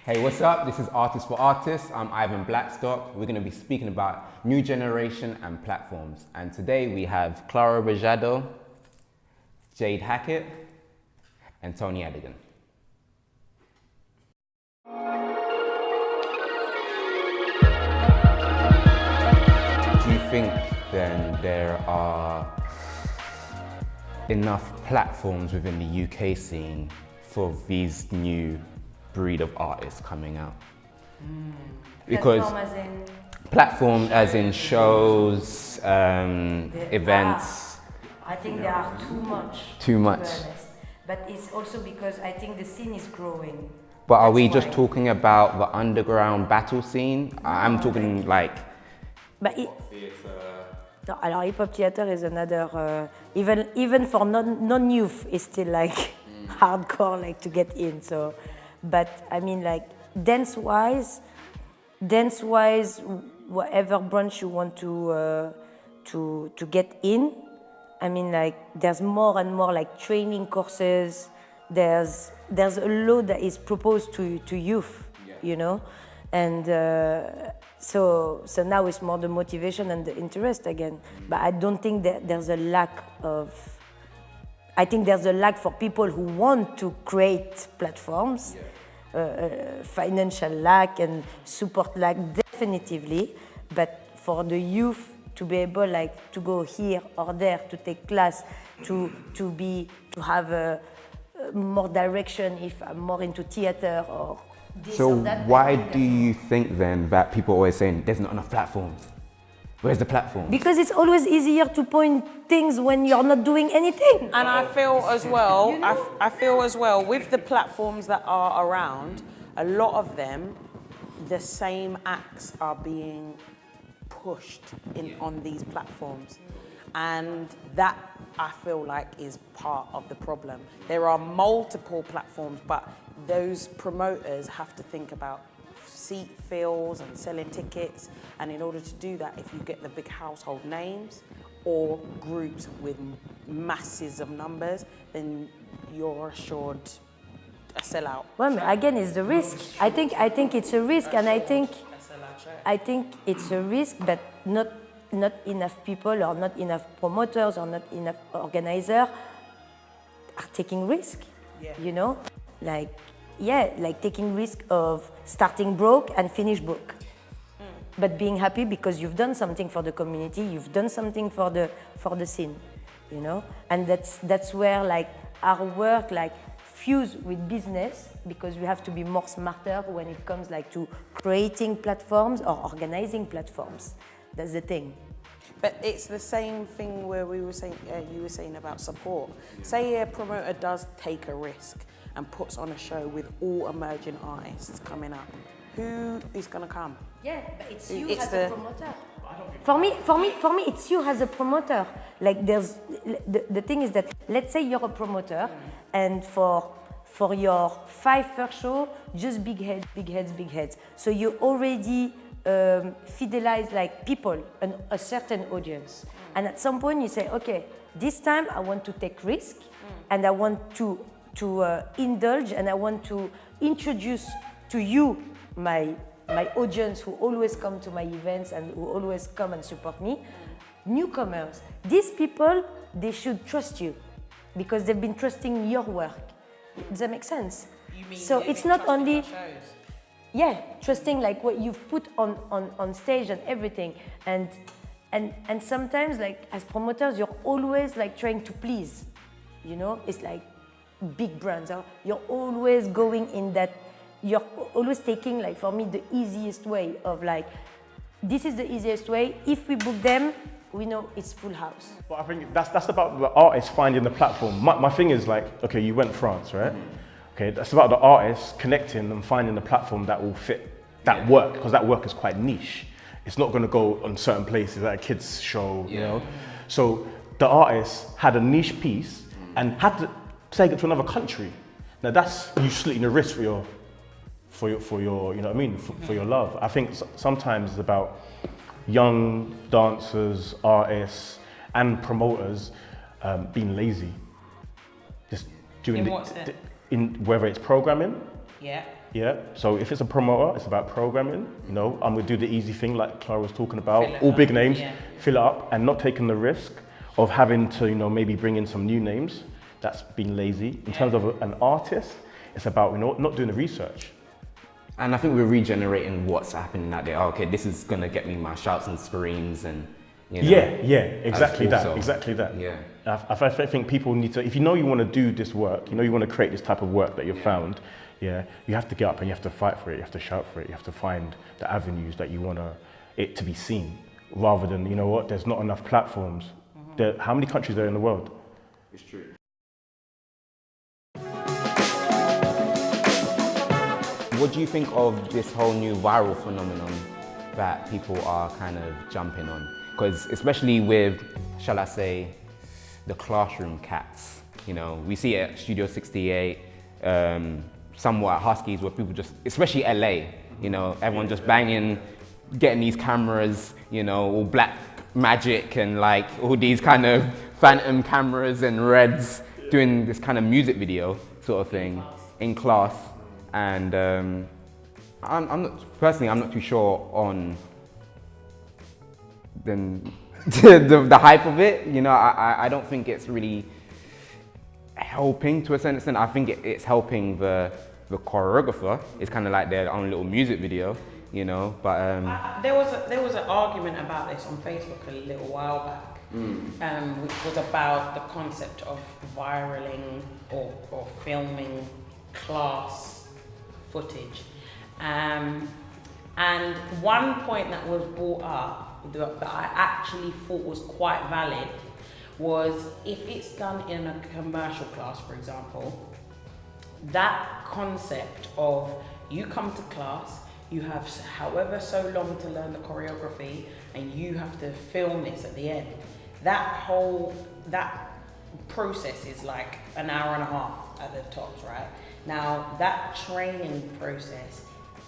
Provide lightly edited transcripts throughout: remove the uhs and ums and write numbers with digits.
Hey, what's up? This is Artists for Artists. I'm Ivan Blackstock. We're going to be speaking about new generation and platforms. And today we have Clara Bajado, Jade Hackett, and Tony Adigun. Do you think then there are enough platforms within the UK scene for these new breed of artists coming out? Because platform as in shows, events. I think there are too much. Too much. To be honest. But it's also because I think the scene is growing. But are we just talking about the underground battle scene? I'm talking like. But no, alors hip-hop theater is another, even for non-youth, it's still like hardcore, like to get in. So, but I mean, like dance-wise, whatever branch you want to get in, I mean, like there's more and more like training courses. There's a lot that is proposed to youth, you know, and so now it's more the motivation and the interest again. But I don't think that there's a lack of. I think there's a lack for people who want to create platforms. Financial lack and support lack definitively, but for the youth to be able like to go here or there to take class, to have a more direction if I'm more into theater or this So or that. why do you think then that people are always saying there's not enough platforms? Where's the platform? Because it's always easier to point things when you're not doing anything. And I feel as well, I feel as well with the platforms that are around, a lot of them, the same acts are being pushed on these platforms. And that I feel like is part of the problem. There are multiple platforms, but those promoters have to think about seat fills and selling tickets, and in order to do that, if you get the big household names or groups with masses of numbers, then you're assured a sellout. Well, again, it's the risk. I think it's a risk, and I think it's a risk, but not enough people or not enough promoters or not enough organizers are taking risk. Yeah. You know, like taking risk of starting broke and finish broke, but being happy because you've done something for the community, you've done something for the scene, you know, and that's where like our work like fuse with business, because we have to be more smarter when it comes like to creating platforms or organizing platforms. That's the thing. But it's the same thing where we were saying, you were saying about support. Say a promoter does take a risk and puts on a show with all emerging artists coming up. Who is gonna come? Yeah, but it's you It's as the- a promoter. For me, it's you as a promoter. Like there's the thing is that let's say you're a promoter, and for your 5 first show, just big heads. So you already fidelize like people and a certain audience, and at some point you say, okay, this time I want to take risk, and I want to indulge, and I want to introduce to you my audience who always come to my events and who always come and support me, newcomers. These people, they should trust you because they've been trusting your work. Does that make sense? You mean so they've it's been not trusting only our shows? yeah, trusting like what you've put on stage and everything, and sometimes like as promoters you're always like trying to please, you know, it's like big brands, you're always going in that, you're always taking like for me the easiest way of like, this is the easiest way, if we book them we know it's full house. But I think that's about the artist finding the platform. My thing is like, okay, you went France, right? Okay, that's about the artist connecting and finding the platform that will fit that work, because that work is quite niche. It's not going to go on certain places like a kids show, you know. So the artist had a niche piece and had to take it to another country. Now that's you slitting the wrist for your, you know what I mean, for your love. I think sometimes it's about young dancers, artists, and promoters being lazy. Just doing In what sense? in whether it's programming, Yeah. Yeah, so if it's a promoter, it's about programming. You know, I'm gonna do the easy thing like Clara was talking about, all big names, fill it up, and not taking the risk of having to, you know, maybe bring in some new names. That's being lazy. In terms of an artist, it's about, you know, not doing the research. And I think we're regenerating what's happening out there. Okay, this is gonna get me my shouts and screams and, you know. Yeah, exactly that. Yeah. I think people need to, if you know you want to do this work, you know you want to create this type of work that you've found, you have to get up and you have to fight for it, you have to shout for it, you have to find the avenues that you want it to be seen, rather than, you know what, there's not enough platforms. How many countries are there in the world? It's true. What do you think of this whole new viral phenomenon that people are kind of jumping on? Because especially with, shall I say, the classroom cats, you know, we see it at Studio 68, somewhat at Huskies, where people just, especially LA, you know, everyone just banging, getting these cameras, you know, all black magic and like all these kind of phantom cameras and reds, doing this kind of music video sort of thing in class. And I'm not too sure on the hype of it. You know, I don't think it's really helping to a certain extent. I think it's helping the choreographer. It's kind of like their own little music video, you know. But there was an argument about this on Facebook a little while back, which was about the concept of viraling or filming class footage. And one point that was brought up that I actually thought was quite valid was if it's done in a commercial class, for example, that concept of you come to class, you have however so long to learn the choreography and you have to film this at the end. That process is like an hour and a half at the tops, right? Now, that training process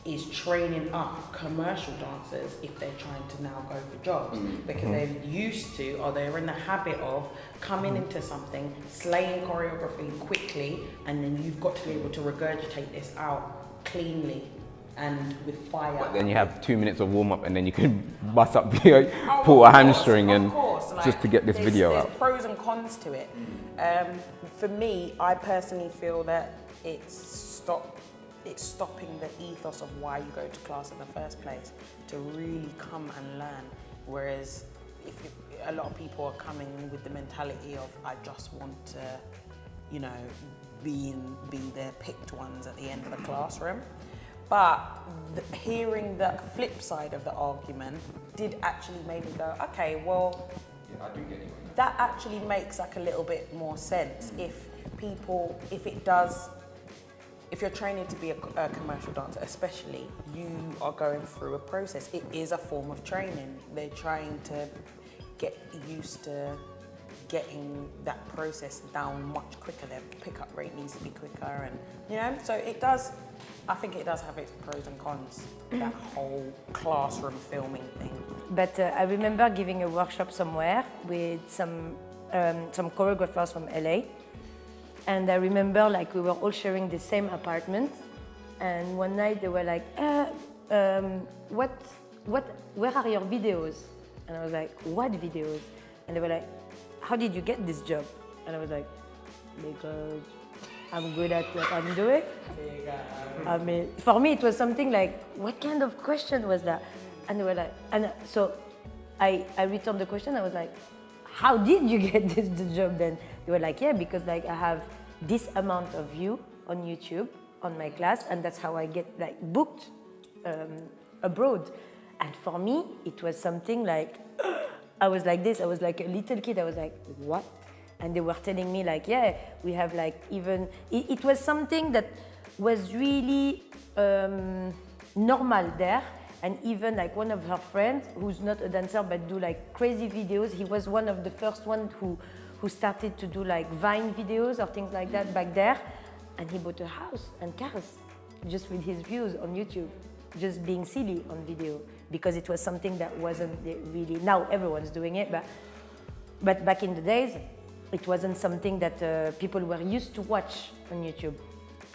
is training up commercial dancers if they're trying to now go for jobs, because they're used to, or they're in the habit of coming into something, slaying choreography quickly, and then you've got to be able to regurgitate this out cleanly and with fire. But then you have 2 minutes of warm up, and then you can bust up, pull a hamstring, and just to get this video out. There's pros and cons to it. For me, I personally feel that it's stopping the ethos of why you go to class in the first place, to really come and learn. Whereas a lot of people are coming with the mentality of, I just want to, you know, be the picked ones at the end of the classroom. But hearing the flip side of the argument did actually make me go, okay, well, I do get you. That actually makes like a little bit more sense. If you're training to be a commercial dancer, especially, you are going through a process. It is a form of training. They're trying to get used to getting that process down much quicker. Their pickup rate needs to be quicker, and you know, so it does. I think it does have its pros and cons. That whole classroom filming thing. But I remember giving a workshop somewhere with some choreographers from LA. And I remember like we were all sharing the same apartment, and one night they were like, where are your videos? And I was like, what videos? And they were like, how did you get this job? And I was like, because I'm good at what I'm doing. I mean, for me it was something like, what kind of question was that? And they were like, and so I returned the question. I was like, how did you get the job then? They were like, yeah, because like I have this amount of view on YouTube on my class, and that's how I get like booked abroad. And for me, it was something like, I was like this, I was like a little kid, I was like, what? And they were telling me like, yeah, we have like even, it was something that was really normal there. And even like one of her friends, who's not a dancer but do like crazy videos, he was one of the first ones who started to do like Vine videos or things like that back there. And he bought a house and cars just with his views on YouTube, just being silly on video, because it was something that wasn't really, now everyone's doing it, but back in the days, it wasn't something that people were used to watch on YouTube.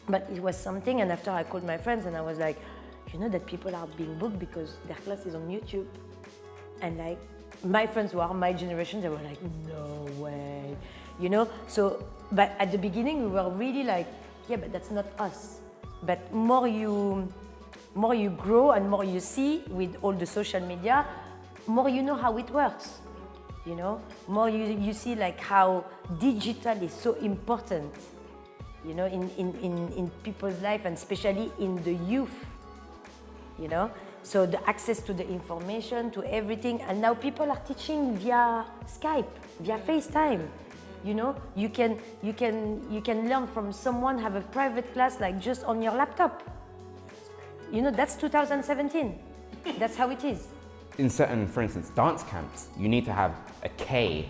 But it was something, and after I called my friends and I was like, you know that people are being booked because their class is on YouTube. And like, my friends who are my generation, they were like, no way, you know? So, but at the beginning we were really like, yeah, but that's not us. But more you grow and more you see with all the social media, more you know how it works, you know? More you see like how digital is so important, you know, in people's life and especially in the youth, you know? So the access to the information, to everything, and now people are teaching via Skype, via FaceTime. You know, you can learn from someone, have a private class like just on your laptop. You know, that's 2017. That's how it is. In certain, for instance, dance camps, you need to have a K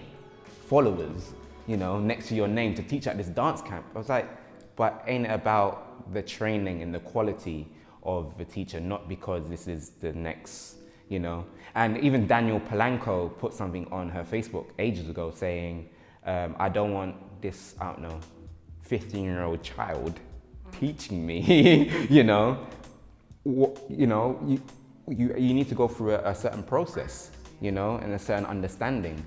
followers, you know, next to your name to teach at this dance camp. I was like, but ain't it about the training and the quality of the teacher, not because this is the next, you know? And even Daniel Polanco put something on her Facebook ages ago saying, I don't want this, I don't know, 15-year-old child teaching me, you know? You need to go through a certain process, you know, and a certain understanding.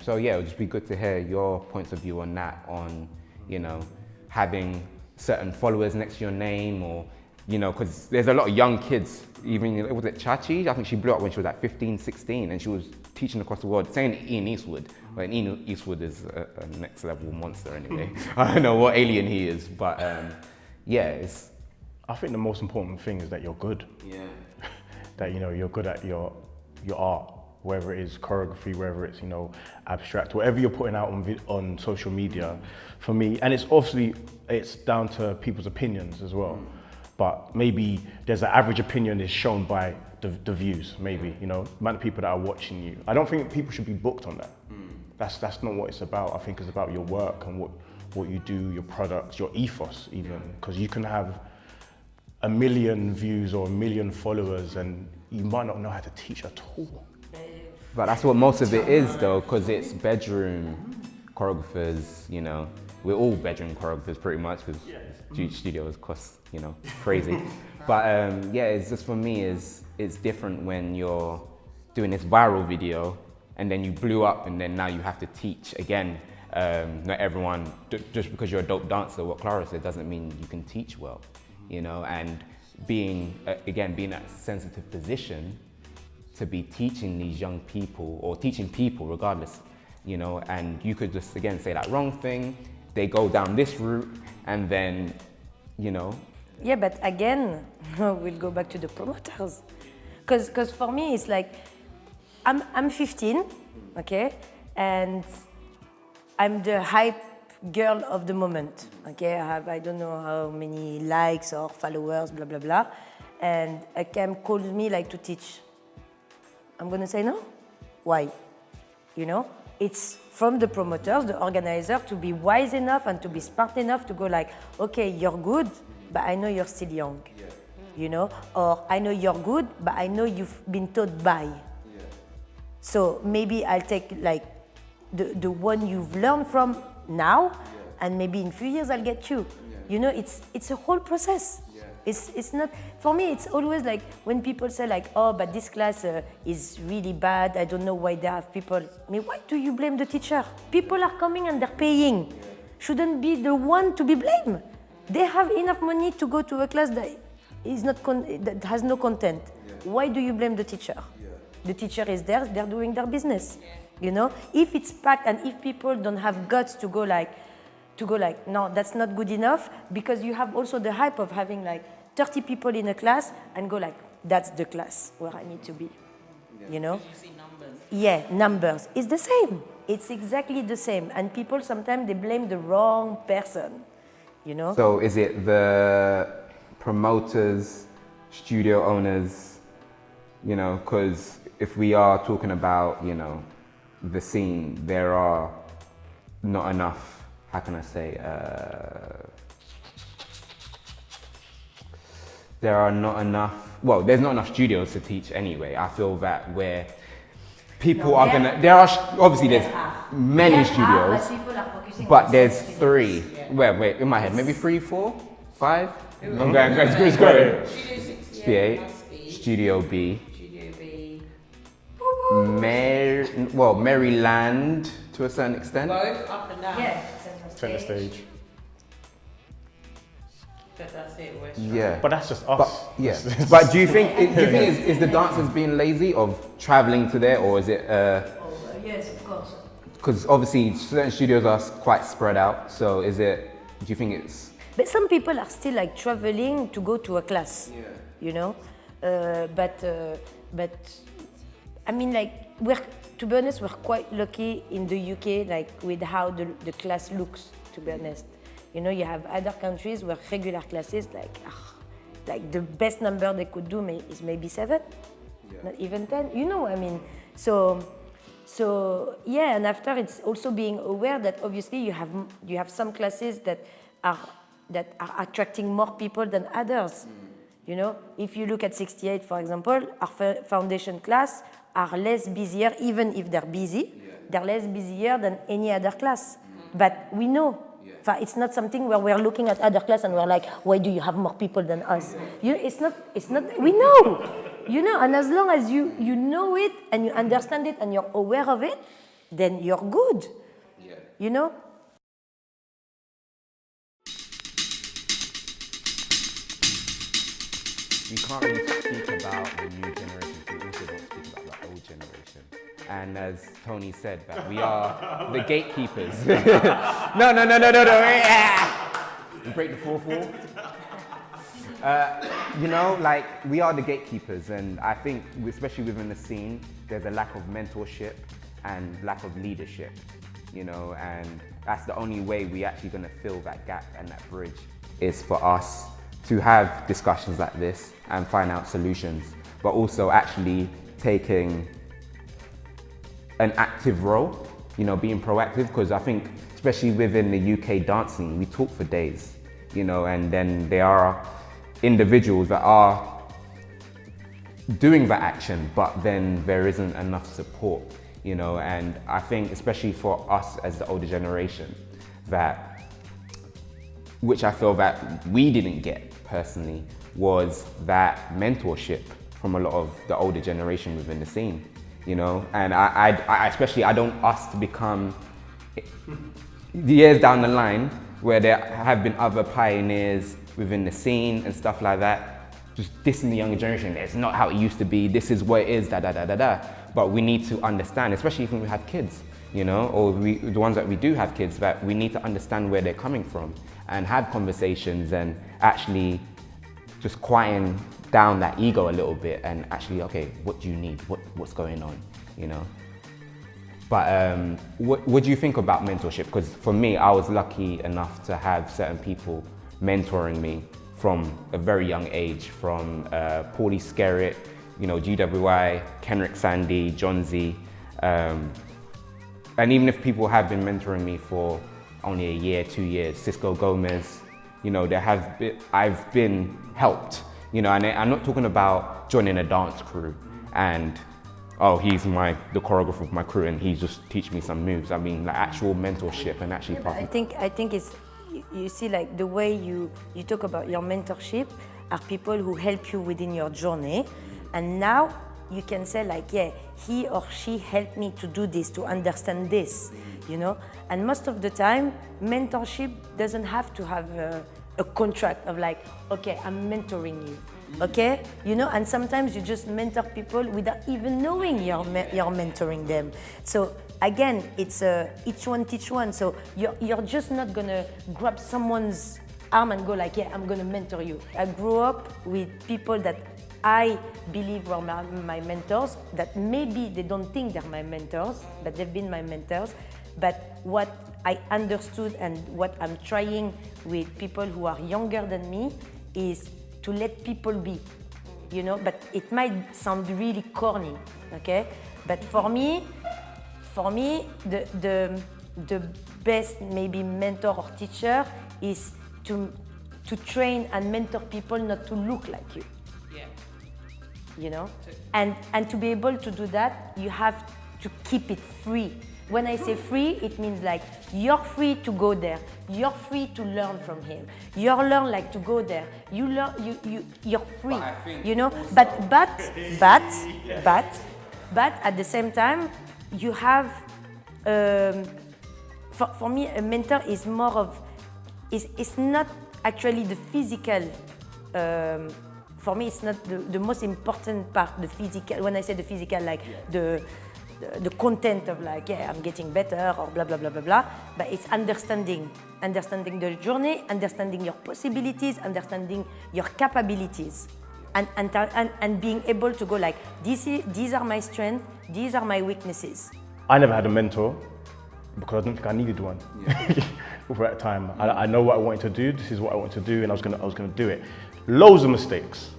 So yeah, it would just be good to hear your points of view on that, on, you know, having certain followers next to your name, or, you know, because there's a lot of young kids, even, was it Chachi? I think she blew up when she was like 15, 16, and she was teaching across the world, saying Ian Eastwood. But Ian Eastwood is a next level monster anyway. I don't know what alien he is, but yeah, it's... I think the most important thing is that you're good. Yeah. That, you know, you're good at your art, whether it is choreography, whether it's, you know, abstract, whatever you're putting out on social media, for me, and it's obviously, it's down to people's opinions as well. But maybe there's an average opinion is shown by the views, maybe, you know, amount of people that are watching you. I don't think people should be booked on that. That's not what it's about. I think it's about your work and what you do, your products, your ethos even, because you can have 1 million views or 1 million followers and you might not know how to teach at all. But that's what most of it is though, because it's bedroom choreographers, you know. We're all bedroom choreographers pretty much, because studios cost, you know, crazy. But yeah, it's just, for me, it's different when you're doing this viral video and then you blew up and then now you have to teach again. Not everyone, just because you're a dope dancer, what Clara said, doesn't mean you can teach well, you know, and being that sensitive position to be teaching these young people, or teaching people regardless, you know, and you could just, again, say that wrong thing, they go down this route, and then, you know. Yeah, but again, we'll go back to the promoters. Because for me, it's like, I'm 15, okay? And I'm the hype girl of the moment, okay? I have, I don't know how many likes or followers, blah, blah, blah. And a camp calls me like to teach. I'm gonna say no? Why? You know? It's from the promoters, the organizer, to be wise enough and to be smart enough to go like, okay, you're good, but I know you're still young, you know? Or I know you're good, but I know you've been taught by. So maybe I'll take like the one you've learned from now, and maybe in a few years I'll get you. You know, it's a whole process. It's not, for me, it's always like when people say like, oh, but this class is really bad, I don't know why they have people. I mean, why do you blame the teacher? People are coming and they're paying. Shouldn't be the one to be blamed. They have enough money to go to a class that is not that has no content. Why do you blame the teacher? The teacher is there, they're doing their business. You know, if it's packed and if people don't have guts to go like, no, that's not good enough, because you have also the hype of having like 30 people in a class and go like, that's the class where I need to be, you know? You see numbers. Yeah, numbers. It's the same. It's exactly the same. And people sometimes, they blame the wrong person, you know? So is it the promoters, studio owners, you know, because if we are talking about, you know, the scene, there are not enough, how can I say, there are not enough, well, there's not enough studios to teach anyway. I feel that where people are gonna, there are, obviously there's many studios, but there's 3. Wait, in my head, maybe 3, 4? 5? I'm going, it's great. Studio 68. 68, must be. Studio B, Studio B. Maryland to a certain extent. Both up and down. Yeah, Center stage. But that's it. We're Yeah. But that's just But us. yeah, but do you think is the dancers being lazy of traveling to there, or is it? yes, of course. Because obviously certain studios are quite spread out. So is it? Do you think it's? But some people are still like traveling to go to a class. Yeah. You know, but I mean, like to be honest, we're quite lucky in the UK, like with how the class looks. To be honest, you know, you have other countries where regular classes like the best number they could do is maybe 7, not even 10. You know, I mean, so yeah, and after it's also being aware that obviously you have some classes that are attracting more people than others. You know, if you look at 68, for example, our foundation class are less busier, even if they're busy, they're less busier than any other class. But we know. It's not something where we're looking at other class and we're like, why do you have more people than us? You know, it's not, we know. You know, and as long as you know it and you understand it and you're aware of it, then you're good. Yeah. You know? You can't really speak about the new generation if you also don't speak about the old generation. And as Tony said, that we are the gatekeepers. No. We break the fourth wall. You know, like, we are the gatekeepers, and I think, especially within the scene, there's a lack of mentorship and lack of leadership, you know, and that's the only way we're actually going to fill that gap and that bridge is for us to have discussions like this and find out solutions, but also actually taking an active role, you know, being proactive, because I think, especially within the UK dancing, we talk for days, you know, and then there are individuals that are doing that action, but then there isn't enough support, you know, and I think especially for us as the older generation, which I feel that we didn't get personally, was that mentorship from a lot of the older generation within the scene, you know, and I especially, I don't us to become years down the line where there have been other pioneers within the scene and stuff like that, just dissing the younger generation. It's not how it used to be, this is what it is, But we need to understand, especially when we have kids, you know, or the ones that we do have kids, that we need to understand where they're coming from and have conversations and actually just quieten down that ego a little bit and actually, okay, what do you need? What's going on, you know? But what do you think about mentorship? Because for me, I was lucky enough to have certain people mentoring me from a very young age, from Paulie Skerritt, you know, GWI, Kenrick Sandy, John Z. And even if people have been mentoring me for only a year, 2 years, Cisco Gomez, you know, I've been helped, you know, and I'm not talking about joining a dance crew and, oh, he's the choreographer of my crew and he just teach me some moves. I mean, like actual mentorship and actually I think it's, you see, like the way you talk about your mentorship are people who help you within your journey, and now you can say like, yeah, he or she helped me to do this, to understand this, you know. And most of the time, mentorship doesn't have to have a contract of like, okay, I'm mentoring you, okay, you know. And sometimes you just mentor people without even knowing you're mentoring them. So again, it's each one teach one. So you're just not gonna grab someone's arm and go like, yeah, I'm gonna mentor you. I grew up with people that I believe were my mentors, that maybe they don't think they're my mentors, but they've been my mentors. But what I understood and what I'm trying with people who are younger than me is to let people be, you know, but it might sound really corny, okay? But for me, the best maybe mentor or teacher is to train and mentor people not to look like you. Yeah. You know, and to be able to do that, you have to keep it free. When I say free, it means like you're free to go there. You're free to learn from him. You're learn like to go there. You're free. But I think you know. also- But at the same time, you have. For me, a mentor is more of. It's not actually the physical. For me, it's not the most important part. The physical. When I say the physical, like the content of like, yeah, I'm getting better or blah, blah, blah, blah, blah. But it's understanding the journey, understanding your possibilities, understanding your capabilities. And being able to go like, these are my strengths, these are my weaknesses. I never had a mentor because I didn't think I needed one. For that time. I know what I wanted to do, this is what I wanted to do, and I was gonna do it. Loads of mistakes.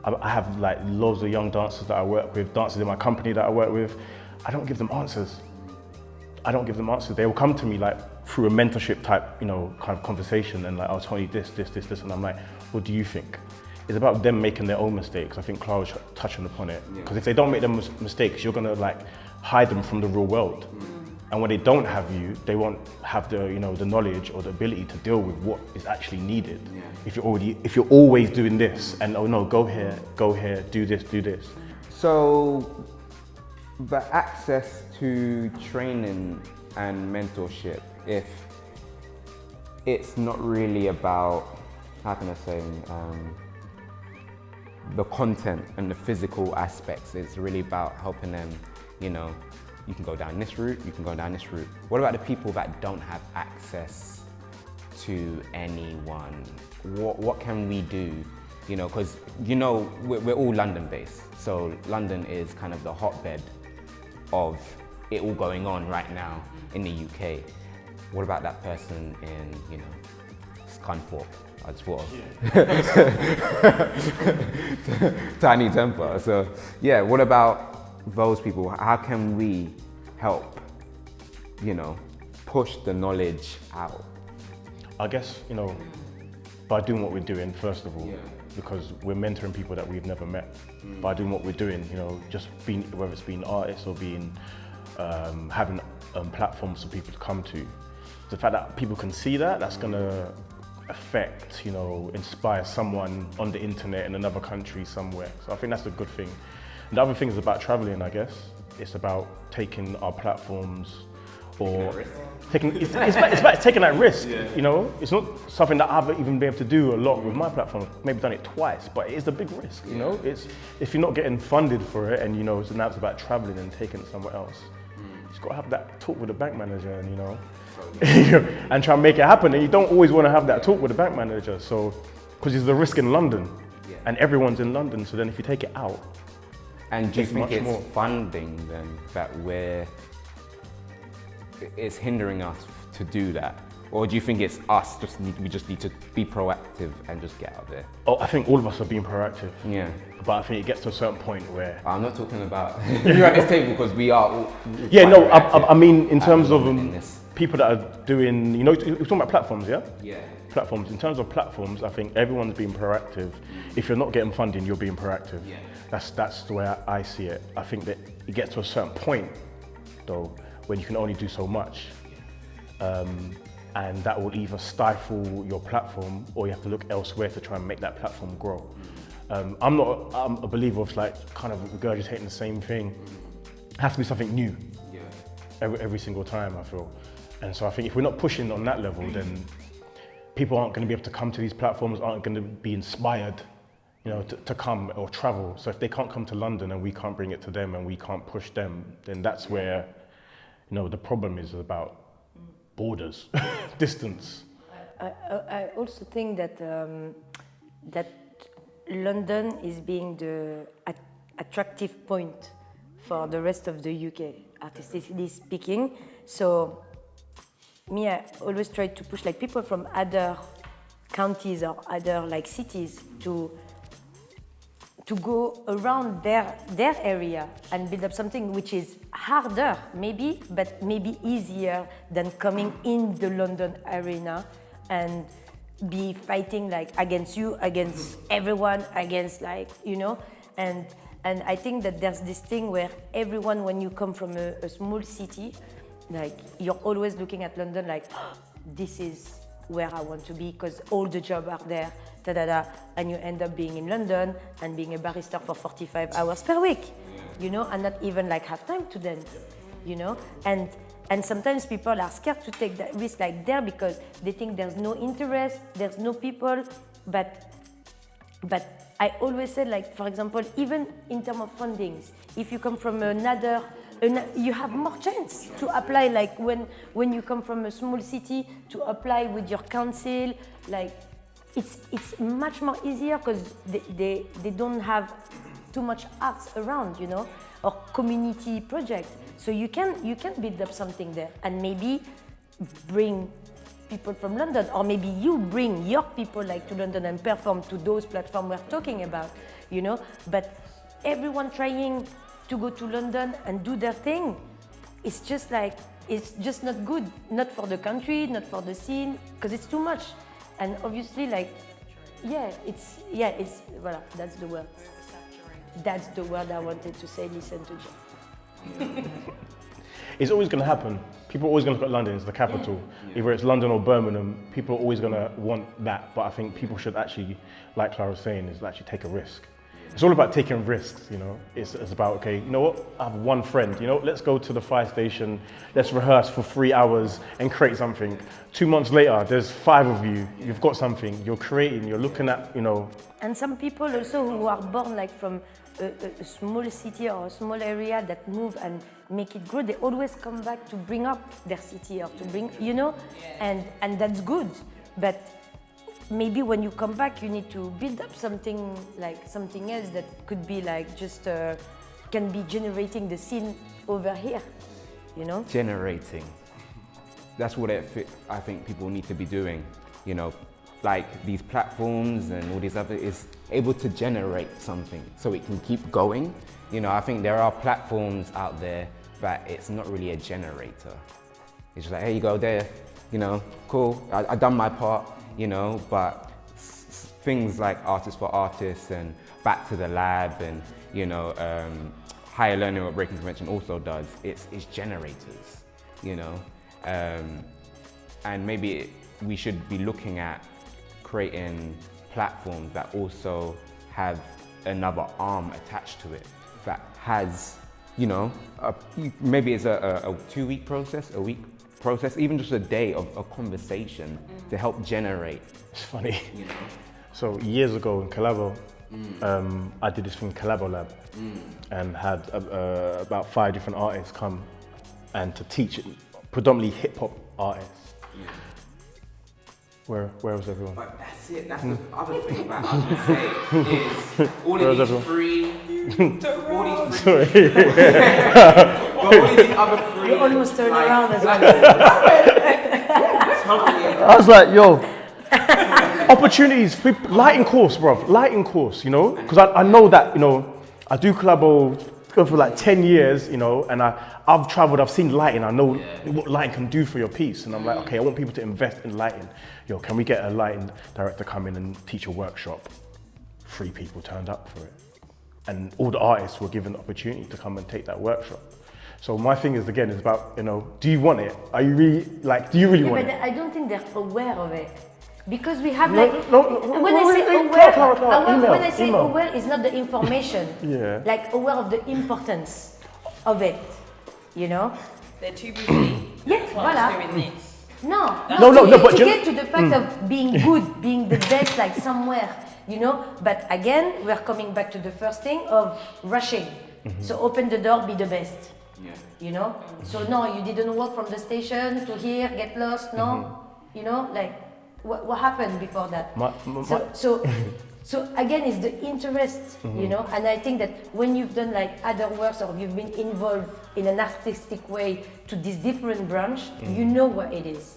I have like loads of young dancers that I work with, dancers in my company that I work with. I don't give them answers. They will come to me like through a mentorship type, kind of conversation and like, I'll tell you this, and I'm like, what do you think? It's about them making their own mistakes. I think Clara was touching upon it. Because if they don't make them mistakes, you're gonna like hide them from the real world. And when they don't have you, they won't have the the knowledge or the ability to deal with what is actually needed. If you're always doing this and oh no, go here, do this. So the access to training and mentorship, if it's not really about, how can I say, the content and the physical aspects, it's really about helping them, you can go down this route, you can go down this route. What about the people that don't have access to anyone? What can we do? Because we're all London based, so London is kind of the hotbed of it all going on right now in the UK. What about that person in, Scunthorpe? I just thought of Tiny Temper. So yeah, what about those people? How can we help, push the knowledge out? I guess, by doing what we're doing, first of all, because we're mentoring people that we've never met. By doing what we're doing, just being, whether it's being artists or being, having platforms for people to come to. The fact that people can see that's gonna affect, inspire someone on the internet in another country somewhere. So I think that's a good thing. And the other thing is about traveling, I guess. It's about taking our platforms or it's about taking that risk, It's not something that I've even been able to do a lot with my platform. Maybe done it twice, but it is a big risk, It's if you're not getting funded for it and, so now it's about traveling and taking it somewhere else. You just got to have that talk with the bank manager and, and try and make it happen. And you don't always want to have that talk with the bank manager. So, because it's the risk in London and everyone's in London. So then if you take it out, and do you think it's funding then that it's hindering us to do that? Or do you think it's us, we just need to be proactive and just get out there? Oh, I think all of us are being proactive. Yeah. But I think it gets to a certain point where... I'm not talking about you at this table because we are all... Yeah, no, I mean in terms of people that are doing, you're talking about platforms, yeah? Yeah. Platforms. In terms of platforms, I think everyone's being proactive. If you're not getting funding, you're being proactive. Yeah. That's the way I see it. I think that it gets to a certain point, though, when you can only do so much. And that will either stifle your platform or you have to look elsewhere to try and make that platform grow. I'm a believer of like kind of regurgitating the same thing. It has to be something new every single time, I feel. And so I think if we're not pushing on that level, then people aren't going to be able to come to these platforms, aren't going to be inspired, to come or travel. So if they can't come to London and we can't bring it to them and we can't push them, then that's where, the problem is about borders, distance. I also think that that London is being the attractive point for the rest of the UK, artistically speaking. So me, I always try to push like people from other counties or other like cities to go around their area and build up something which is harder maybe, but maybe easier than coming in the London arena and be fighting like against you, against everyone, against like, and And I think that there's this thing where everyone, when you come from a small city, like you're always looking at London like, oh, this is where I want to be because all the jobs are there, and you end up being in London and being a barista for 45 hours per week, you know, and not even like have time to dance, you know, and sometimes people are scared to take that risk like there because they think there's no interest, there's no people, but I always said, like, for example, even in terms of fundings, if you come from you have more chance to apply, like when you come from a small city, to apply with your council, like, it's much more easier because they don't have too much arts around, you know, or community projects. So you can build up something there and maybe bring people from London, or maybe you bring your people like to London and perform to those platforms we're talking about, you know. But everyone trying to go to London and do their thing, it's just not good, not for the country, not for the scene, because it's too much. And obviously, like, it's voilà, that's the word. That's the word I wanted to say. Listen to Jeff. It's always going to happen. People are always going to look at London as the capital. Yeah. Either it's London or Birmingham, people are always going to want that. But I think people should actually, like Clara was saying, is actually take a risk. It's all about taking risks, you know. It's about, okay, you know what, I have one friend, you know, let's go to the fire station, let's rehearse for 3 hours and create something. 2 months later, there's 5 of you, you've got something, you're creating, you're looking at, you know. And some people also who are born like from a small city or a small area that move and make it grow, they always come back to bring up their city or to bring, you know, and that's good. But maybe when you come back, you need to build up something else that could be like just can be generating the scene over here, you know. Generating. That's what I think people need to be doing, you know. Like these platforms and all these other is able to generate something so it can keep going. You know, I think there are platforms out there but it's not really a generator. It's just like, hey, you go there, you know, cool, I done my part, you know, but things like Artists for Artists and Back to the Lab and, you know, Higher Learning, what Breaking Convention also does, it's generators, you know. And maybe we should be looking at creating platforms that also have another arm attached to it that has, you know, maybe it's a 2-week process, a week process, even just a day of a conversation to help generate. It's funny. You know? So years ago in Collabo, I did this thing, Collabo Lab, and had about 5 different artists come and to teach it, predominantly hip hop artists. Yeah. Where was everyone? But that's it. That's the other thing about I was gonna say is all of these free. Sorry. But all of these other free. You almost turned around as well. I was like, yo, opportunities, lighting course, bro, lighting course, you know, because I know that, you know, I do Collabo for like 10 years, you know, and I've traveled, I've seen lighting, I know what lighting can do for your piece, and I'm like, okay, I want people to invest in lighting. Yo, can we get a lighting director come in and teach a workshop? 3 people turned up for it. And all the artists were given the opportunity to come and take that workshop. So my thing is, again, is about, you know, do you want it? Are you really, like, do you really want but it? I don't think they're aware of it. Because we have When I say aware, it's not the information. Yeah. Like aware of the importance of it, you know? They're too busy. Yeah, voilà. Doing this. But to get to the fact of being good, being the best, like somewhere, you know. But again, we're coming back to the first thing of rushing. So open the door, be the best. Yeah. You know. So no, you didn't walk from the station to here, get lost. No, you know, like what happened before that? So again, it's the interest, you know. And I think that when you've done like other works or you've been involved in an artistic way to this different branch, you know what it is,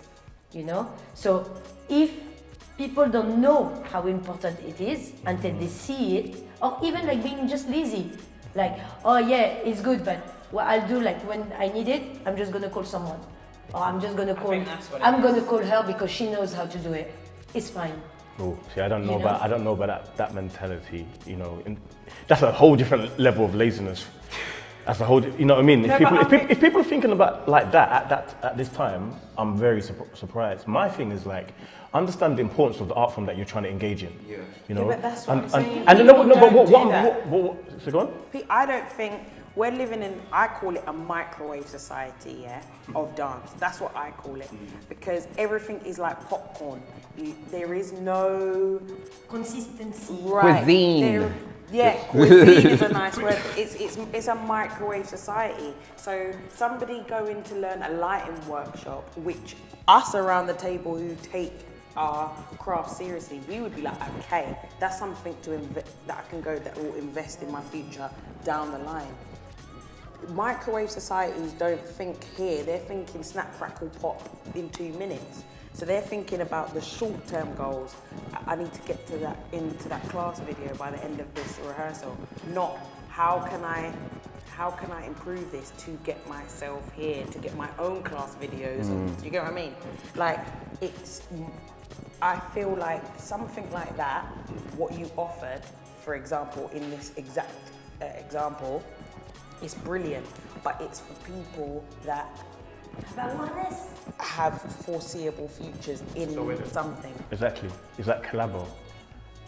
you know. So if people don't know how important it is until they see it, or even like being just lazy, like, oh yeah, it's good, but what I'll do, like when I need it, I'm just gonna call someone, or I'm just gonna call. I'm gonna call her because she knows how to do it. It's fine. Oh, see, I don't know about that mentality. You know, that's a whole different level of laziness. That's a whole, you know what I mean? If people are thinking about like that at this time, I'm very surprised. My thing is like, understand the importance of the art form that you're trying to engage in. Yeah. You know, but that's what I'm saying. So go on. I don't think we're living in, I call it a microwave society, yeah, of dance. That's what I call it, because everything is like popcorn. There is no consistency. Right. Cuisine. Cuisine is a nice word. It's a microwave society. So somebody going to learn a lighting workshop, which us around the table who take our craft seriously, we would be like, okay, that's something that I can go, that will invest in my future down the line. Microwave societies don't think here, they're thinking snap, crackle, pop in 2 minutes. So they're thinking about the short-term goals. I need to get to into that class video by the end of this rehearsal. Not how can I improve this to get myself here, to get my own class videos. Do you get what I mean? Like, I feel like something like that, what you offered, for example, in this exact example, is brilliant, but it's for people that have foreseeable futures in something. Exactly. It's like Collabo.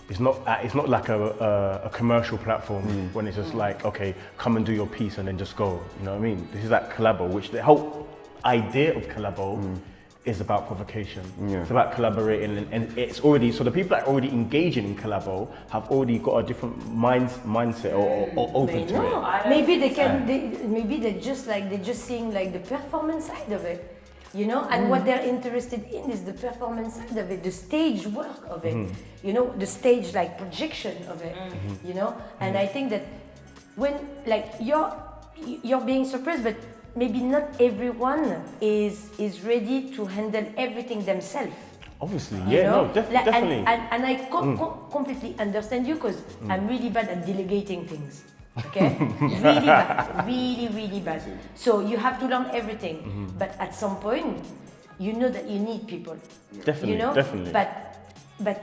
It's not like a commercial platform when it's just like, okay, come and do your piece and then just go. You know what I mean? This is like Collabo, which the whole idea of Collabo is about provocation. Yeah. It's about collaborating, and it's already, so the people that are already engaging in Collabo have already got a different mindset or open to it. Maybe they can. Maybe they're just seeing like the performance side of it, you know. And what they're interested in is the performance side of it, the stage work of it, you know, the stage like projection of it, you know. And I think that when like you're being surprised, but maybe not everyone is ready to handle everything themselves. Obviously, yeah, no, definitely. And I completely understand you, because I'm really bad at delegating things. Okay, really bad, really bad. So you have to learn everything, but at some point, you know that you need people. Definitely, you know? definitely. But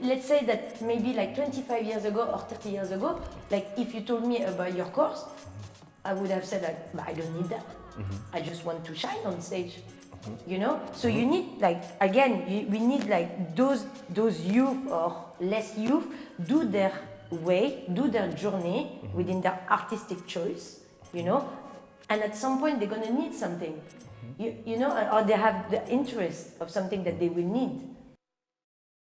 let's say that maybe like 25 years ago or 30 years ago, like if you told me about your course, I would have said that, but I don't need that. I just want to shine on stage, you know? So you need like, again, we need like those youth or less youth do their way, do their journey within their artistic choice, you know? And at some point they're gonna need something, you know, or they have the interest of something that they will need.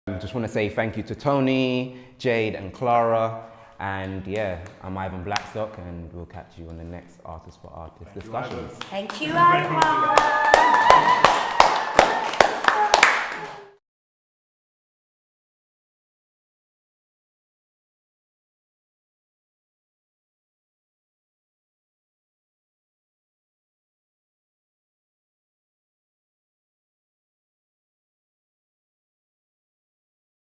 I just want to say thank you to Tony, Jade and Clara. And yeah, I'm Ivan Blackstock, and we'll catch you on the next Artists for Artists discussions. Thank you, Ivan.